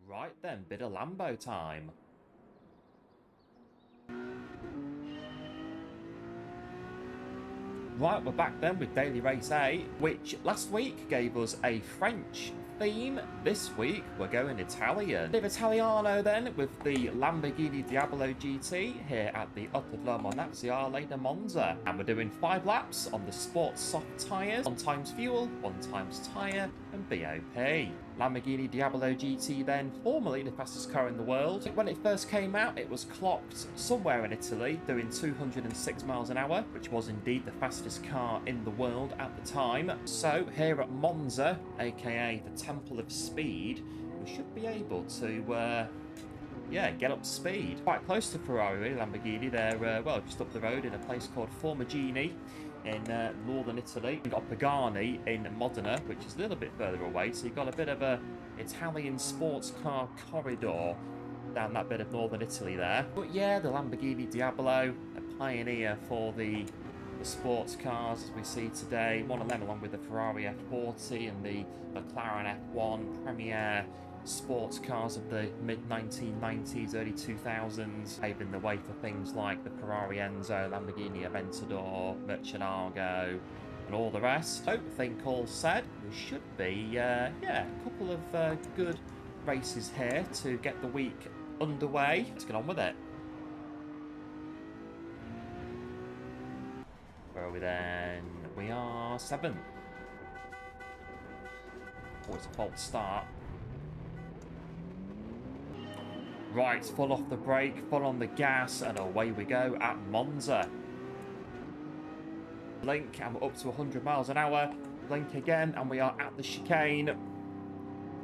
Right then, bit of Lambo time. Right, we're back then with Daily Race 8, which last week gave us a French theme. This week, we're going Italian. Bit of Italiano then, with the Lamborghini Diablo GT here at the Autodromo Nazionale de Monza. And we're doing 5 laps on the Sport Soft tyres, 1 times fuel, 1 times tyre, and BOP. Lamborghini Diablo GT then, formerly the fastest car in the world. When it first came out, it was clocked somewhere in Italy, doing 206 miles an hour, which was indeed the fastest car in the world at the time. So here at Monza, aka the Temple of Speed, we should be able to get up to speed. Quite close to Ferrari, really, Lamborghini. They're, well, just up the road in a place called Formigine in northern Italy. We've got Pagani in Modena, which is a little bit further away. So you've got a bit of a Italian sports car corridor down that bit of northern Italy there. But yeah, the Lamborghini Diablo, a pioneer for the sports cars as we see today. One of them, along with the Ferrari F40 and the McLaren F1, premier sports cars of the mid-1990s, early 2000s, paving the way for things like the Ferrari Enzo, Lamborghini Aventador, Murcielago, and all the rest. So, I think all said, we should be, a couple of good races here to get the week underway. Let's get on with it. Where are we then? We are 7th. Oh, it's a false start. Right, full off the brake, full on the gas, and away we go at Monza. Blink, and we're up to 100 miles an hour. Blink again, and we are at the chicane.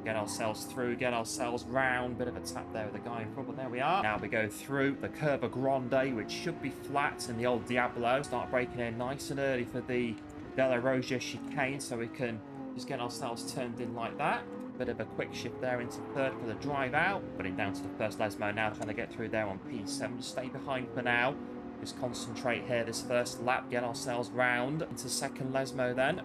Get ourselves through, get ourselves round. Bit of a tap there with the guy in front, but there we are. Now we go through the Curva Grande, which should be flat in the old Diablo. Start braking in nice and early for the Della Rosa chicane, so we can just get ourselves turned in like that. Bit of a quick shift there into third for the drive out. Putting down to the first Lesmo now, trying to get through there on P7. Just stay behind for now. Just concentrate here this first lap. Get ourselves round into second Lesmo then.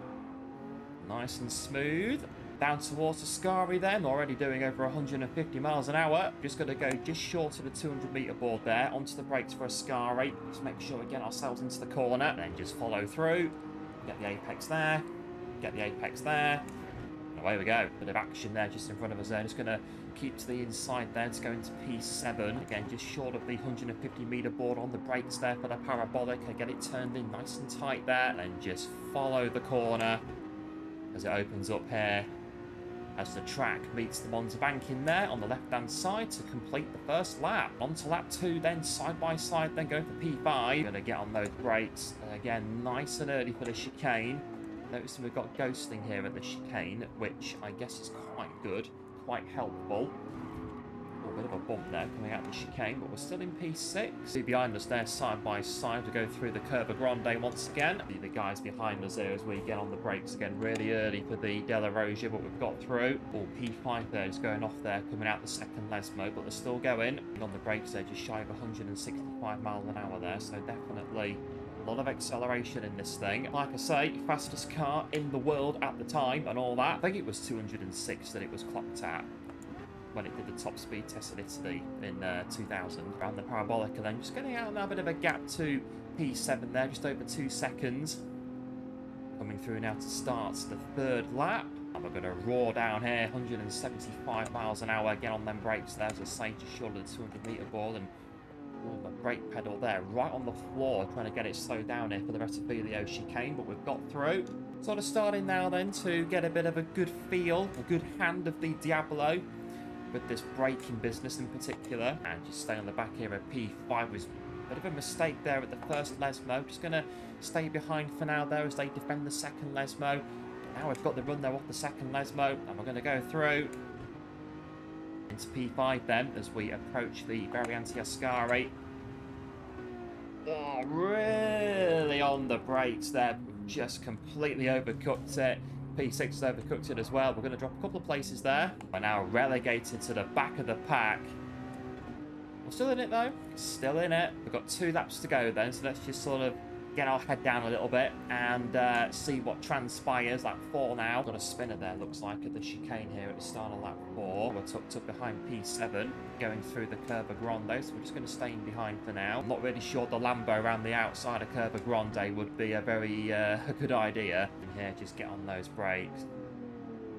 Nice and smooth. Down towards Ascari then. Already doing over 150 miles an hour. Just going to go just short of the 200 metre board there. Onto the brakes for Ascari. Just make sure we get ourselves into the corner. Then just follow through. Get the apex there. Get the apex there. Away we go. Bit of action there just in front of us there. Just going to keep to the inside there to go into P7. Again, just short of the 150 metre board on the brakes there for the parabolic. I get it turned in nice and tight there. And just follow the corner as it opens up here. As the track meets the Monza banking there on the left-hand side to complete the first lap. On to lap 2 then, side by side, then go for P5. Going to get on those brakes. Again, nice and early for the chicane. Noticing we've got ghosting here at the chicane, which I guess is quite good, quite helpful. A bit of a bump there coming out the chicane, but we're still in P6. See behind us there, side by side, to go through the Curva Grande once again. See the guys behind us there as we get on the brakes again really early for the Della Rosa, but we've got through. Oh, P5 there is going off there, coming out the second Lesmo, but they're still going. On the brakes there, just shy of 165 miles an hour there, so definitely a lot of acceleration in this thing. Like I say, fastest car in the world at the time and all that. I think it was 206 that it was clocked at when it did the top speed test in Italy in 2000 around the parabolic, and then just getting out now, a bit of a gap to P7 there, just over 2 seconds. Coming through now to start the third lap, and we're going to roar down here, 175 miles an hour. Get on them brakes there, as I say, just short of the 200 metre ball, and the brake pedal there right on the floor, trying to get it slowed down here for the rest of the chicane, but we've got through. Sort of starting now then to get a bit of a good feel, a good hand of the Diablo with this braking business in particular. And just stay on the back here at P5 was a bit of a mistake there at the first Lesmo. Just going to stay behind for now there as they defend the second Lesmo. Now we've got the run there off the second Lesmo, and we're going to go through into P5 then as we approach the Variante Ascari. Oh, really on the brakes there. Just completely overcooked it. P6 has overcooked it as well. We're going to drop a couple of places there. We're now relegated to the back of the pack. We're still in it though. Still in it. We've got 2 laps to go then, so let's just sort of Again, I'll head down a little bit and see what transpires. Lap 4 now. Got a spinner there, looks like, at the chicane here at the start of lap 4. We're tucked up behind P7, going through the Curva Grande, so we're just going to stay in behind for now. I'm not really sure the Lambo around the outside of Curva Grande would be a very good idea. And here, just get on those brakes.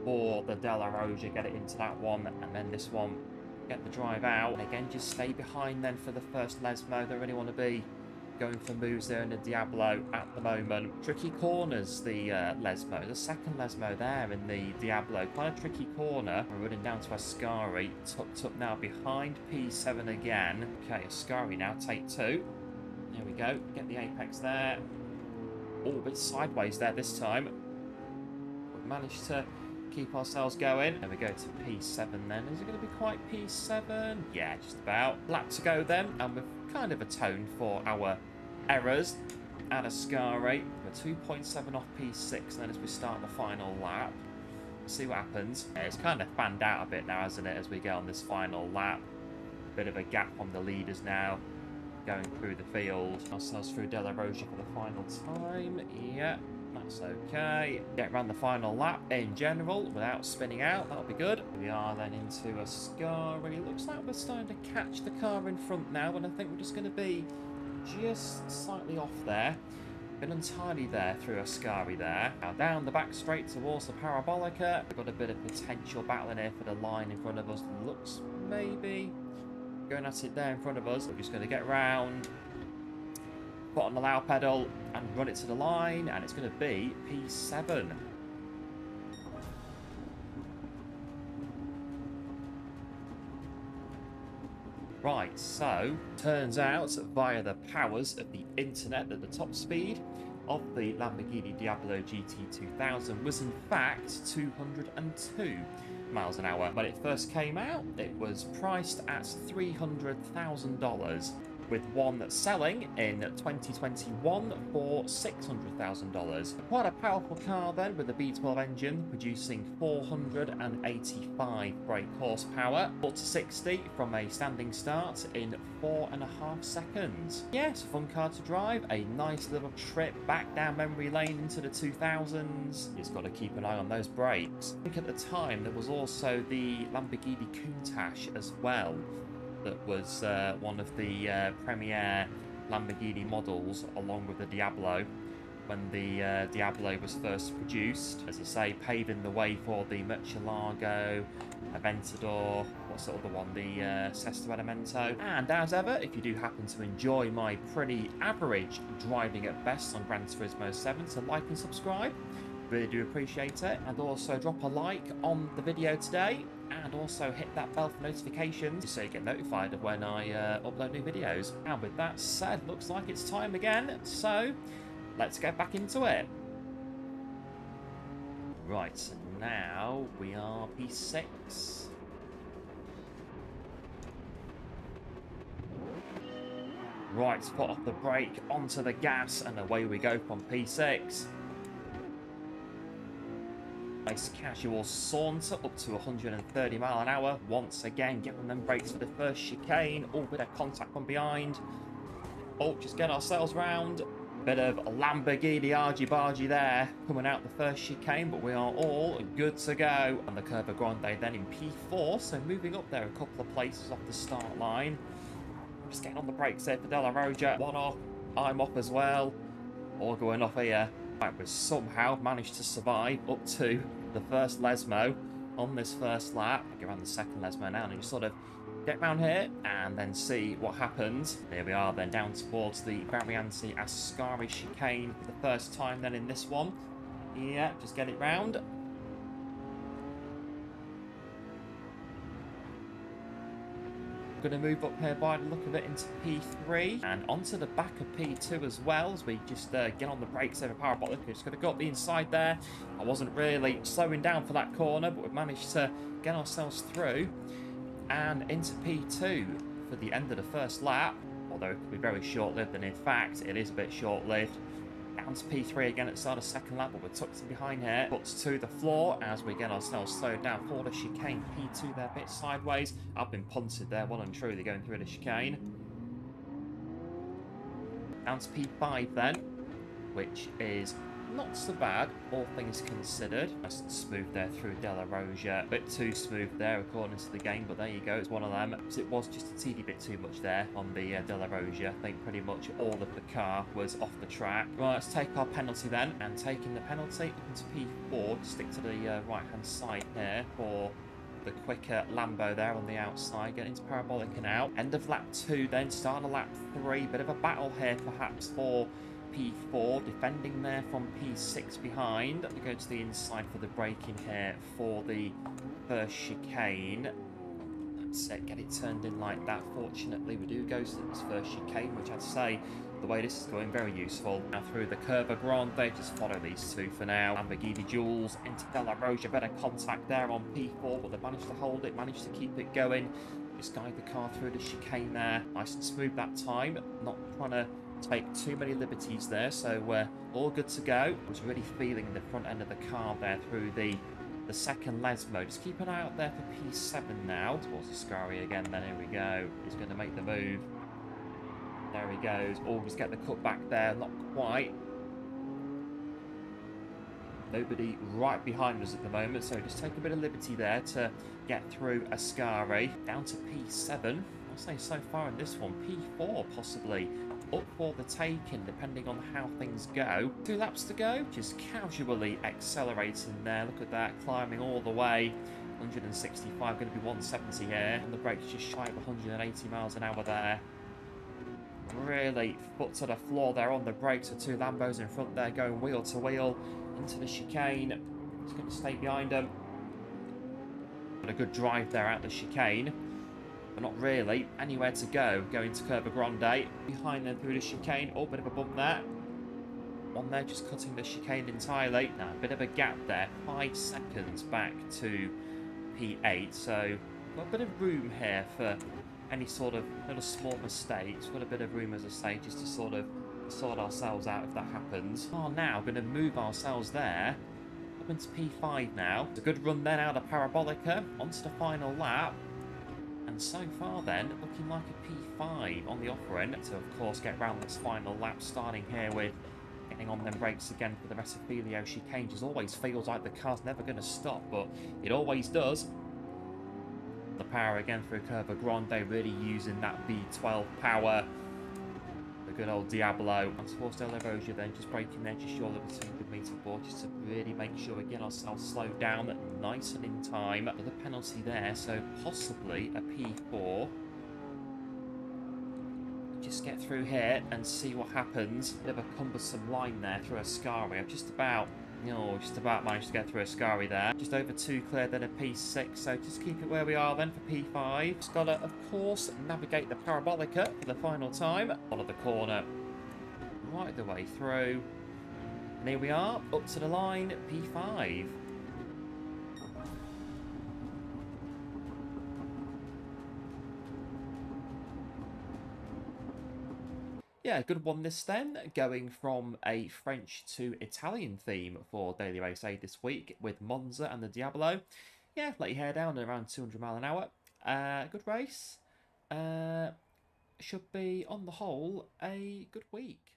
Or the De La Roja, get it into that one, and then this one, get the drive out. And again, just stay behind then for the first Lesmo. Don't really want to be going for moves there in the Diablo at the moment. Tricky corners, the Lesmo. The second Lesmo there in the Diablo. Quite a tricky corner. We're running down to Ascari. Tucked up now behind P7 again. Okay, Ascari now, take 2. There we go. Get the apex there. Oh, a bit sideways there this time. We've managed to keep ourselves going. There we go to P7 then. Is it going to be quite P7? Yeah, just about. Lap to go then, and we've kind of atoned for our errors at Ascari. We're 2.7 off P6 then as we start the final lap. See what happens. Yeah, it's kind of fanned out a bit now, hasn't it, as we get on this final lap. Bit of a gap on the leaders now, going through the field. Ourselves through De La Roja for the final time. Yeah. That's okay. Get around the final lap in general without spinning out. That'll be good. We are then into Ascari. Looks like we're starting to catch the car in front now, and I think we're just going to be just slightly off there. Been entirely there through Ascari there. Now down the back straight towards the Parabolica. We've got a bit of potential battling here for the line in front of us. Looks maybe going at it there in front of us. We're just going to get round, put on the loud pedal and run it to the line, and it's going to be P7. Right, so turns out via the powers of the internet that the top speed of the Lamborghini Diablo GT 2000 was in fact 202 miles an hour. When it first came out, it was priced at $300,000, with one that's selling in 2021 for $600,000. Quite a powerful car then, with a V12 engine producing 485 brake horsepower, up to 60 from a standing start in 4.5 seconds. Yeah, it's a fun car to drive, a nice little trip back down memory lane into the 2000s. You just got to keep an eye on those brakes. I think at the time there was also the Lamborghini Countach as well, that was one of the premier Lamborghini models, along with the Diablo, when the Diablo was first produced. As I say, paving the way for the Murcielago, Aventador, what's the other one, the Sesto Elemento. And as ever, if you do happen to enjoy my pretty average driving at best on Gran Turismo 7, so like and subscribe. Really do appreciate it. And also drop a like on the video today, and also hit that bell for notifications so you get notified of when I upload new videos. And with that said, looks like it's time again, so let's get back into it. Right, so now we are P6. Right, put off the brake, onto the gas, and away we go from P6. Nice casual saunter up to 130 mile an hour. Once again, get on them brakes for the first chicane. Oh, bit of contact from behind. Oh, just get ourselves round. Bit of Lamborghini argy-bargy there, coming out the first chicane, but we are all good to go. And the Curva Grande then in P4, so moving up there a couple of places off the start line. Just getting on the brakes there for De La Roja. One off, I'm off as well. All going off here. Right, we've somehow managed to survive up to the first Lesmo on this first lap. Get around the second Lesmo now and just sort of get round here and then see what happens. There we are then, down towards the Variante Ascari chicane for the first time then in this one. Yeah, just get it round. Going to move up here by the look of it into P3 and onto the back of P2 as well, as we just get on the brakes over Parabolic. We're just going to go up the inside there. I wasn't really slowing down for that corner, but we've managed to get ourselves through and into P2 for the end of the first lap, although it could be very short-lived, and in fact it is a bit short-lived. Down to P3 again at the start of second lap, but we're tucked in behind here. Puts to the floor as we get ourselves slowed down for the chicane. P2 there, a bit sideways. I've been punted there, well and truly, going through the chicane. Down to P5 then. which is not so bad, all things considered. Nice and smooth there through Della Roja. A bit too smooth there, according to the game, but there you go. It's one of them. So it was just a teeny bit too much there on the Della Roja. I think pretty much all of the car was off the track. Right, let's take our penalty then. And taking the penalty up into P4, stick to the right-hand side here for the quicker Lambo there on the outside, get into Parabolica now. End of lap 2 then, start of lap 3. Bit of a battle here perhaps for P4, defending there from P6 behind. We go to the inside for the braking here for the first chicane. That's it, get it turned in like that. Fortunately, we do go to this first chicane, which I'd say, the way this is going, very useful. Now through the Curva Grande, just follow these two for now. Lamborghini Jules into Della Roja, better contact there on P4, but they managed to hold it, managed to keep it going. Just guide the car through the chicane there. Nice and smooth that time, not trying to take too many liberties there, so we're all good to go. I was really feeling the front end of the car there through the second Lesmo. Just keep an eye out there for P7 now. Towards the Scari again, then here we go. He's going to make the move. There he goes. Always get the cut back there. Not quite. Nobody right behind us at the moment, so just take a bit of liberty there to get through Ascari. Down to P7. I'll say so far in this one, P4 possibly up for the taking, depending on how things go. 2 laps to go, just casually accelerating there. Look at that, climbing all the way. 165, going to be 170 here. And the brakes just shy of 180 miles an hour there. Really foot to the floor there on the brakes. The 2 Lambos in front there going wheel to wheel into the chicane. Just going to stay behind them. Got a good drive there out the chicane. But not really anywhere to go. Going to Curva Grande. Behind them through the chicane. Oh, bit of a bump there. One there just cutting the chicane entirely. Now, a bit of a gap there. 5 seconds back to P8. So, got a bit of room here for any sort of little small mistakes. Got a bit of room, as I say, just to sort of sort ourselves out if that happens. Oh, now going to move ourselves there. Up into P5 now. It's a good run then out of Parabolica. Onto the final lap. And so far then, looking like a P5 on the offer end. To, of course, get round this final lap, starting here with getting on them brakes again for the rest of Filio chicane. Just always feels like the car's never going to stop, but it always does. The power again through Curva Grande, really using that V12 power. The good old Diablo. And towards Della Roja then, just braking there, just short of the 200 metre board, just to really make sure we get ourselves slowed down nice and in time. But the penalty there, so possibly a P4. Just get through here and see what happens. Bit of a cumbersome line there through Ascari. I've just about managed to get through Ascari there. Just over 2 clear, then a P6, so just keep it where we are then for P5. Just got to, of course, navigate the Parabolica for the final time. Follow the corner right the way through. And here we are, up to the line, P5. Yeah, good one this then, going from a French to Italian theme for Daily Race A this week with Monza and the Diablo. Yeah, let your hair down at around 200 mile an hour. Good race. Should be, on the whole, a good week.